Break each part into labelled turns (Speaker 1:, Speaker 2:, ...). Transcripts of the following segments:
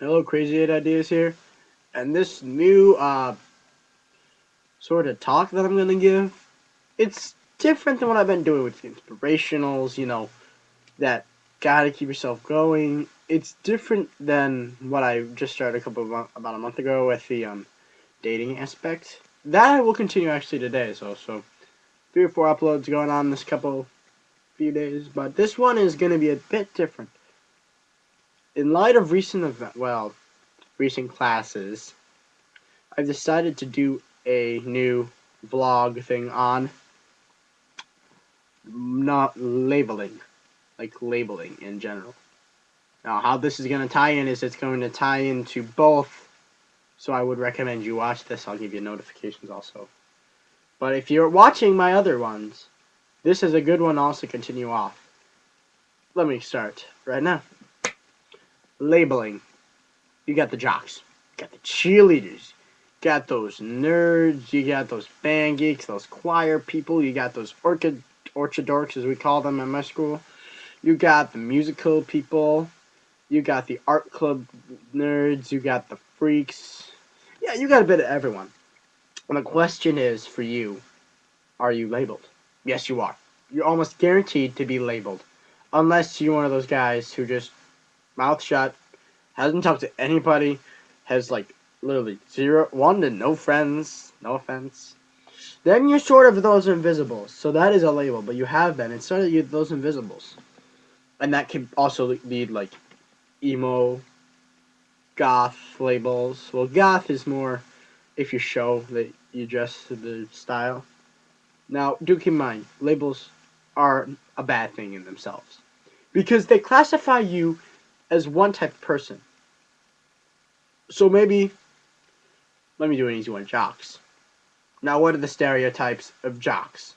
Speaker 1: Hello, Crazy 8 Ideas here, and this new sort of talk that I'm gonna give, it's different than what I've been doing with the inspirationals. That gotta keep yourself going. It's different than what I just started about a month ago with the dating aspect. That I will continue actually today. So 3 or 4 uploads going on this few days, but this one is gonna be a bit different. In light of recent classes, I've decided to do a new vlog thing on not labeling, like labeling in general. Now, how this is going to tie in is it's going to tie into both, so I would recommend you watch this. I'll give you notifications also. But if you're watching my other ones, this is a good one also to continue off. Let me start right now. Labeling. You got the jocks, you got the cheerleaders, you got those nerds, you got those band geeks, those choir people, you got those orchid dorks as we call them at my school. You got the musical people, you got the art club nerds, you got the freaks. Yeah, you got a bit of everyone. And the question is for you, are you labeled? Yes, you are. You're almost guaranteed to be labeled. Unless you're one of those guys who just mouth shut, hasn't talked to anybody, has like literally one to no friends, no offense. Then you're sort of those invisibles. So that is a label, but you have been. It's sort of those invisibles. And that can also lead like emo, goth labels. Well, goth is more if you show that you dress to the style. Now, do keep in mind, labels are a bad thing in themselves because they classify you as one type of person. So maybe, let me do an easy one, jocks. Now, what are the stereotypes of jocks?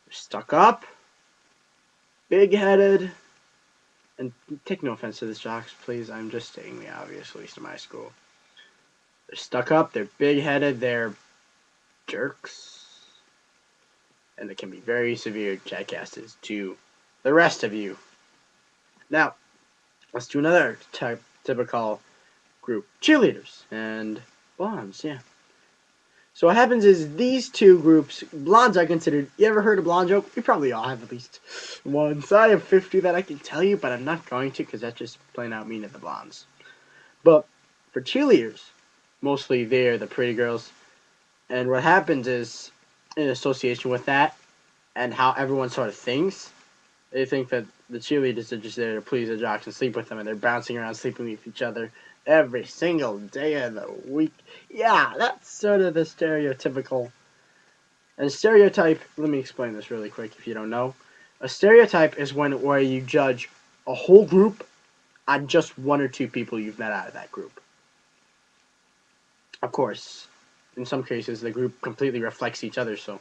Speaker 1: They're stuck up, big headed, and take no offense to this, jocks, please. I'm just stating the obvious, at least in my school. They're stuck up, they're big headed, they're jerks, and they can be very severe jackasses to the rest of you. Now, let's do another typical group, cheerleaders and blondes, yeah. So what happens is these two groups, blondes are considered, you ever heard a blonde joke? You probably all have at least one. So I have 50 that I can tell you, but I'm not going to because that's just plain out mean to the blondes. But for cheerleaders, mostly they're the pretty girls. And what happens is, in association with that and how everyone sort of thinks, they think that the cheerleaders are just there to please the jocks and sleep with them, and they're bouncing around sleeping with each other every single day of the week. Yeah, that's sort of the stereotypical. And a stereotype, let me explain this really quick if you don't know. A stereotype is where you judge a whole group on just one or two people you've met out of that group. Of course, in some cases, the group completely reflects each other, so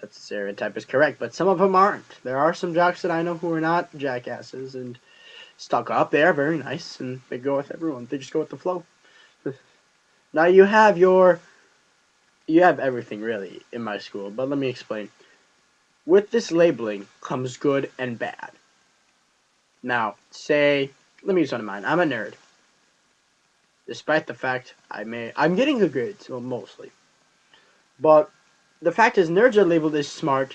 Speaker 1: that stereotype is correct, but some of them aren't. There are some jocks that I know who are not jackasses and stuck up. They are very nice, and they go with everyone. They just go with the flow. Now you have everything really in my school, but let me explain. With this labeling comes good and bad. Now, let me use one of mine. I'm a nerd. Despite the fact I'm getting good grades, well, mostly. But the fact is, nerds are labeled as smart,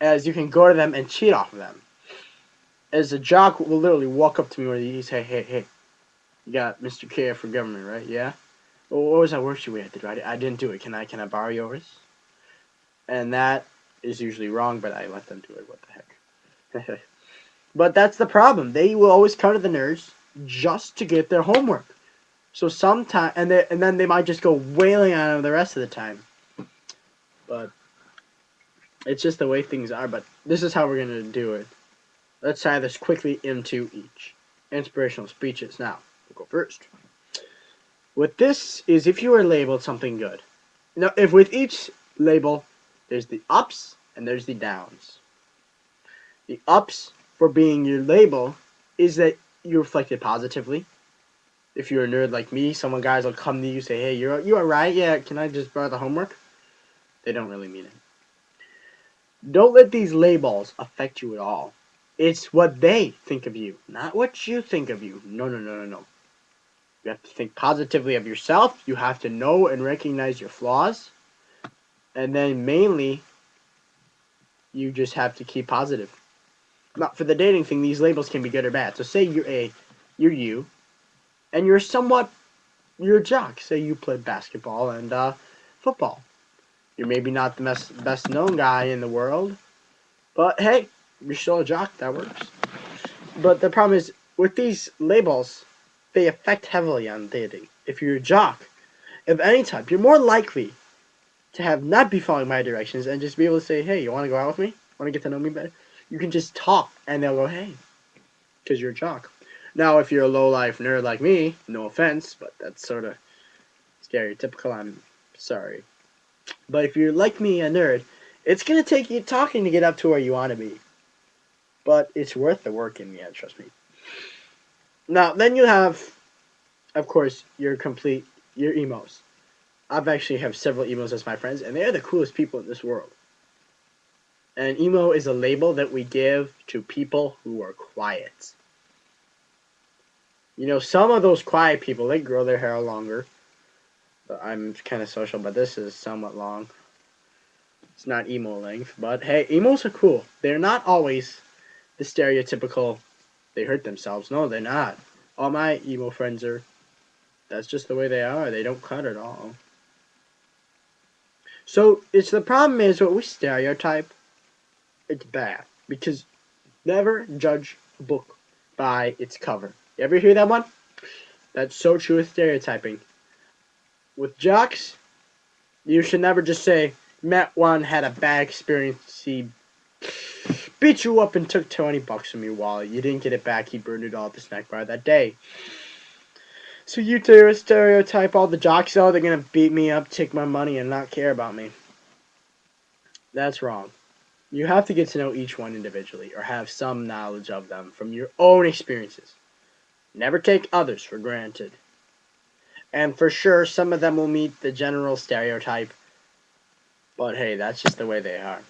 Speaker 1: as you can go to them and cheat off of them. As a jock will literally walk up to me when he say, hey, you got Mr. K for government, right? Yeah? Well, what was that worksheet we had to do? I didn't do it. Can I borrow yours? And that is usually wrong, but I let them do it. What the heck? But that's the problem. They will always come to the nerds just to get their homework. So sometimes, and then they might just go wailing on them the rest of the time. But it's just the way things are. But this is how we're gonna do it. Let's tie this quickly into each. Inspirational speeches. Now, we'll go first. With this is if you are labeled something good. Now, if with each label, there's the ups and there's the downs. The ups for being your label is that you reflected positively. If you're a nerd like me, some guys will come to you and say, hey, you alright? Yeah, can I just borrow the homework? They don't really mean it. Don't let these labels affect you at all. It's what they think of you, not what you think of you. No, no, no, no, no. You have to think positively of yourself. You have to know and recognize your flaws. And then mainly, you just have to keep positive. Not for the dating thing, these labels can be good or bad. So say you're you, and you're a jock. Say you played basketball and football. You're maybe not the best known guy in the world, but hey, you're still a jock. That works. But the problem is with these labels, they affect heavily on dating. If you're a jock of any type, you're more likely to have not be following my directions and just be able to say, hey, you want to go out with me? Want to get to know me better? You can just talk and they'll go, hey, because you're a jock. Now, if you're a low-life nerd like me, no offense, but that's sort of stereotypical, I'm sorry. But if you're like me, a nerd, it's going to take you talking to get up to where you want to be. But it's worth the work in the end, trust me. Now, then you have, of course, your emos. I've actually have several emos as my friends, and they're the coolest people in this world. And emo is a label that we give to people who are quiet. You know, some of those quiet people, they grow their hair longer. I'm kind of social, but this is somewhat long. It's not emo length, but hey, emos are cool. They're not always the stereotypical, they hurt themselves. No, they're not. All my emo friends are, that's just the way they are. They don't cut at all. So, it's the problem is what we stereotype, it's bad. Because never judge a book by its cover. You ever hear that one? That's so true with stereotyping. With jocks, you should never just say, met one, had a bad experience, he beat you up and took $20 from your wallet. You didn't get it back, he burned it all at the snack bar that day. So you stereotype all the jocks out, they're going to beat me up, take my money, and not care about me. That's wrong. You have to get to know each one individually, or have some knowledge of them from your own experiences. Never take others for granted. And for sure, some of them will meet the general stereotype. But hey, that's just the way they are.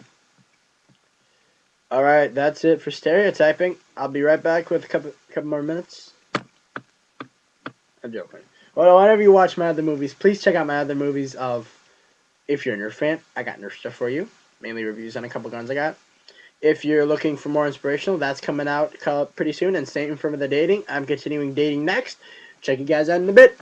Speaker 1: Alright, that's it for stereotyping. I'll be right back with a couple more minutes. I'm joking. Well, whenever you watch my other movies, please check out my other movies of, if you're a Nerf fan, I got Nerf stuff for you. Mainly reviews on a couple guns I got. If you're looking for more inspirational, that's coming out pretty soon. And stay tuned for the dating. I'm continuing dating next. Check you guys out in a bit.